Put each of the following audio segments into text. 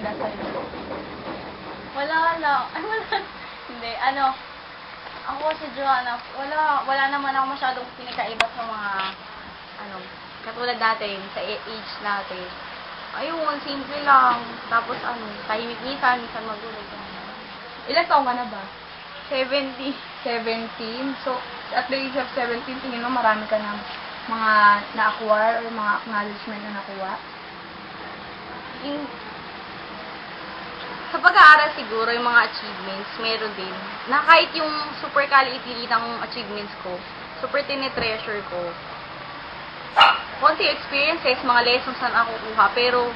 nila sa'yo? Wala lang. Ay, wala. Hindi, ako si Joanna, wala naman ako masyadong pinakaiba sa mga, katulad natin, sa age natin. Ayun, simple lang. Tapos tahimik minsan magulo. Ilan taong ka na ba? 70. 17. So, at the age of 17, tingin mo marami ka ng mga na-acquire or mga acknowledgement na nakuha? Sa pag-aaral siguro, yung mga achievements, meron din. Na kahit yung super kaliit-liitang achievements ko, super tinitreasure ko. Konti experiences, mga lessons na nakukuha, pero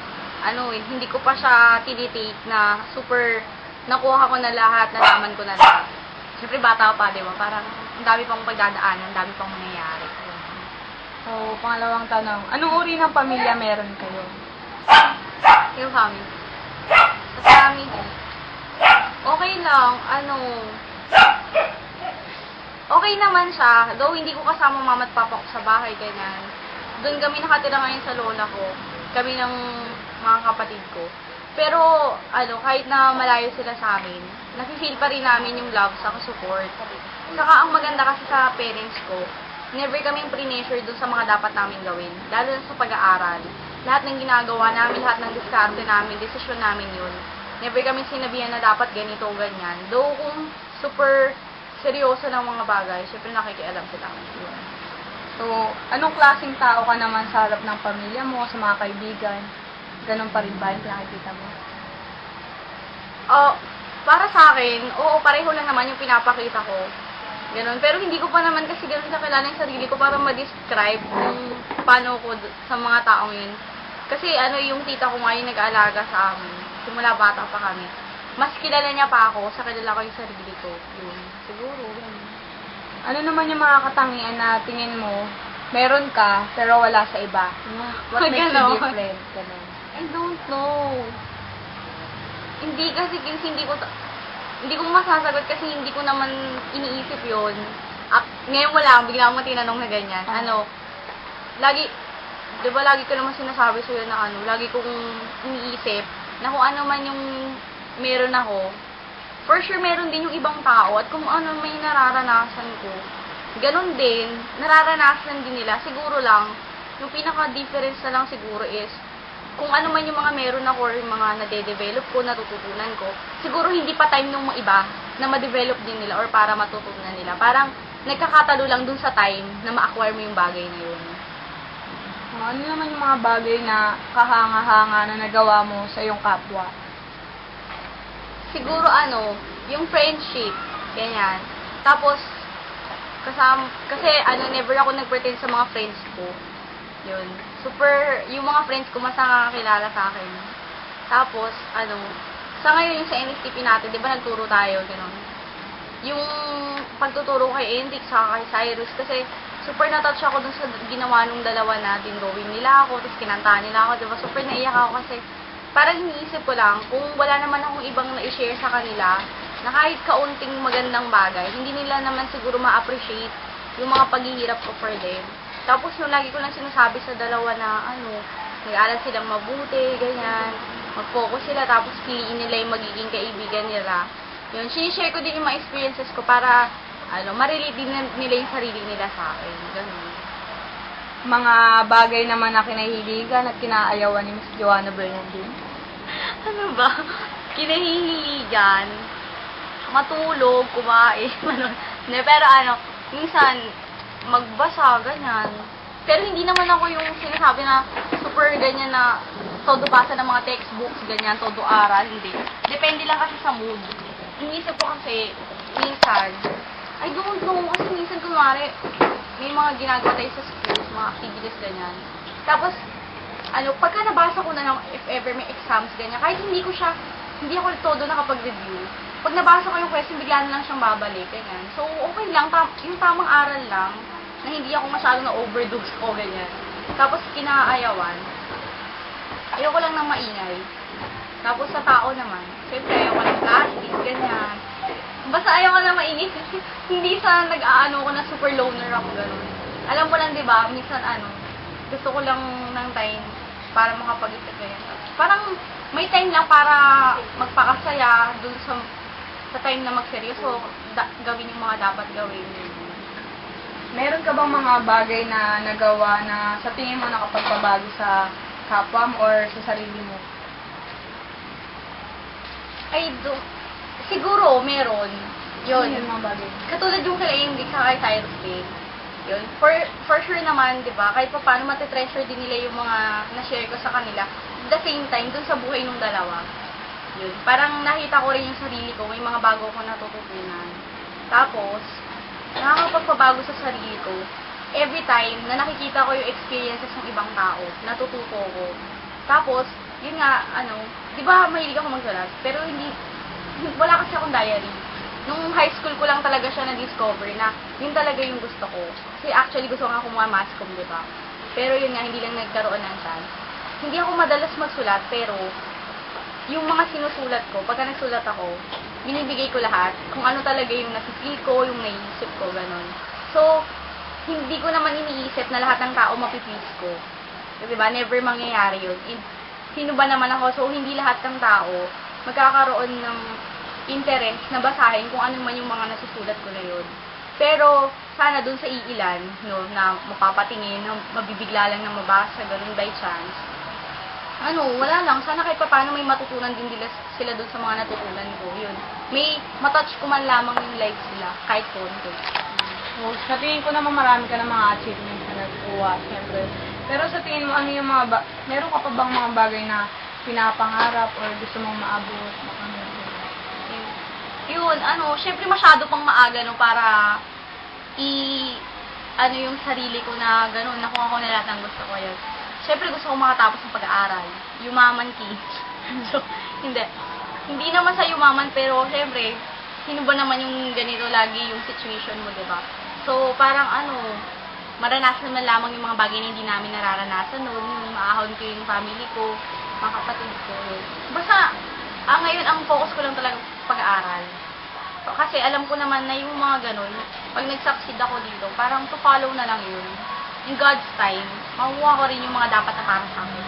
hindi ko pa siya tinitake na super nakuha ko na lahat, nalaman ko na lahat. Siyempre bata pa, di ba? Parang ang dami pang pagdadaanan, ang dami pang mangyayari. So, pangalawang tanong, anong uri ng pamilya meron kayo? Yung family. Sa family, okay lang, okay naman siya. Though hindi ko kasama mama at papa ko sa bahay, ganyan. Doon kami nakatira ngayon sa lola ko. Kami ng mga kapatid ko. Pero, kahit na malayo sila sa amin, nafe-feel pa rin namin yung love sa support. Saka, ang maganda kasi sa parents ko, never kaming pre-measure dun sa mga dapat namin gawin. Lalo na sa pag-aaral. Lahat ng ginagawa namin, lahat ng diskarte namin, desisyon namin yun. Never kaming sinabihan na dapat ganito o ganyan. Though, kung super seryoso ng mga bagay, syempre nakikialam sila. Yun. So, anong klaseng tao ka naman sa harap ng pamilya mo, sa mga kaibigan? Ganon pa rin ba yung nakikita mo? Para sa akin, oo, pareho lang naman yung pinapakita ko. Ganon. Pero hindi ko pa naman kasi ganon kakilala yung sarili ko para ma-describe kung paano ko sa mga taong yun. Kasi yung tita ko nga yung nag-aalaga sa amin. Simula bata pa kami. Mas kilala niya pa ako sa kilala ko yung sarili ko. Yun. Siguro. Yun. Ano naman yung mga katangian na tingin mo, meron ka, pero wala sa iba? What makes you different? Ganon. I don't know. Hindi ko masasagot kasi hindi ko naman iniisip yon. Ngayon wala, bigla akong tinanong na ganyan. Di ba lagi ko naman sinasabi sa'yo na lagi kong iniisip na kung ano man yung meron ako, for sure meron din yung ibang tao at kung ano may nararanasan ko, ganun din, nararanasan din nila. Siguro lang, yung pinaka-difference na lang siguro is, kung ano man yung mga meron ako or yung mga nade-develop ko, natututunan ko, siguro hindi pa time nung mga iba na ma-develop din nila or para matutunan nila. Parang nagkakatalo lang dun sa time na ma-acquire mo yung bagay na yun. Ano naman yung mga bagay na kahanga-hanga na nagawa mo sa iyong kapwa? Siguro yung friendship, ganyan. Tapos, kasi never ako nag-pretend sa mga friends ko. Yun. Yung mga friends ko, mas nakakakilala sa akin. Tapos, sa ngayon yung sa NSTP natin, di ba nagturo tayo, gano'n. Yung pagtuturo kay Enric, saka kay Cyrus, kasi super natouch ako dun sa ginawa nung dalawa na dinrowing nila ako, tapos kinantahan nila ako, di ba? Super naiyak ako kasi parang iniisip ko lang, kung wala naman akong ibang na-share sa kanila, na kahit kaunting magandang bagay, hindi nila naman siguro ma-appreciate yung mga paghihirap ko for them. Tapos yung lagi ko lang sinasabi sa dalawa na nag-aaral silang mabuti, ganyan, mag-focus sila, tapos piliin nila yung magiging kaibigan nila. Yun, sinishare ko din yung mga experiences ko para, ma-relate din nila yung sarili nila sa akin. Ganun. Mga bagay naman na kinahiligan at kinaayawan ni Miss Joanna Bernardine? Ano ba? Kinahihiligan, matulog, kumain, pero minsan, magbasa, ganyan. Pero hindi naman ako yung sinasabi na super ganyan na todo basa ng mga textbooks, ganyan, todo aral, hindi. Depende lang kasi sa mood. Iniisip ko kasi, minsan, I don't know, kasi minsan kunwari, may mga ginagawa tayo sa schools, mga activities, ganyan. Tapos, pagka nabasa ko na lang, if ever may exams, ganyan, kahit hindi ako todo nakapag-review, pag nabasa ko yung question, bigla na lang siyang babalik, ganyan. So, okay lang, yung tamang aral lang, na hindi ako masyadong na-overdose ko, ganyan. Tapos, kinaayawan, ayoko lang ng maingay. Tapos, sa tao naman, siyempre, ayoko ng plastic, ganyan. Basta ayoko lang maingay, hindi sa nag-aano ko na super loner ako, gano'n. Alam mo lang, di ba, minsan, gusto ko lang ng time para makapag-isip ka yan. Parang may time lang para magpakasaya dun sa time na magseryoso, gawin yung mga dapat gawin. Meron ka bang mga bagay na nagawa na sa tingin mo nakapagpabago sa kapwa mo or sa sarili mo? Siguro, meron. Yun. Ano yung mga bagay? Katulad yung kay Ingrid sa kay Cyrus Day. Yun. For sure naman, di ba, kahit pa paano matitreasure din nila yung mga na-share ko sa kanila. At the same time, dun sa buhay ng dalawa. Yun. Parang nakita ko rin yung sarili ko, may mga bago ko natututunan. Tapos, nakakapagpabago sa sarili ko. Every time na nakikita ko yung experiences ng ibang tao, natututo ko. Tapos, yun nga, di ba mahilig ako magsulat, pero wala kasi akong diary. Nung high school ko lang talaga siya na-discover na yun talaga yung gusto ko. Kasi actually gusto ko nga kumuha mass comm, di ba? Pero yun nga, hindi lang nagkaroon ng chance. Hindi ako madalas magsulat, pero yung mga sinusulat ko, pagka nagsulat ako, binibigay ko lahat kung ano talaga yung nasipil ko, yung naisip ko, ganon. So, hindi ko naman iniisip na lahat ng tao mapiplease ko. Di ba? Never mangyayari yun. Sino ba naman ako? So, hindi lahat ng tao magkakaroon ng interest na basahin kung ano man yung mga nasusulat ko na yun. Pero, sana dun sa iilan, no, na mapapatingin, na mabibigla lang na mabasa, ganun by chance. Wala lang. Sana kahit paano may matutunan din sila dun sa mga natutunan ko. Yun. May matouch ko man lamang yung life nila, kahit konti. So, sa tingin ko naman marami ka ng mga achievements na nagkuha, siyempre. Pero sa tingin mo, ano yung meron ka pa bang mga bagay na pinapangarap or gusto mong maabot? Yun, syempre masyado pang maaga, no, para yung sarili ko na gano'n, nakuha ko na lahat ng gusto ko yun. Syempre gusto ko makatapos ng pag-aaral. Yumaman king. So, hindi naman sa yumaman, pero syempre, sino ba naman yung ganito lagi yung situation mo, diba? So, parang maranasan man lamang yung mga bagay na hindi namin nararanasan noon, yung maahon ko yung family ko, mga kapatid ko. Basta, ngayon, ang focus ko lang talaga pag-aaral. Kasi alam ko naman na yung mga ganun, pag nag-succeed ako dito, parang to follow na lang yun. In God's time, makukuha ko rin yung mga dapat na para sa akin.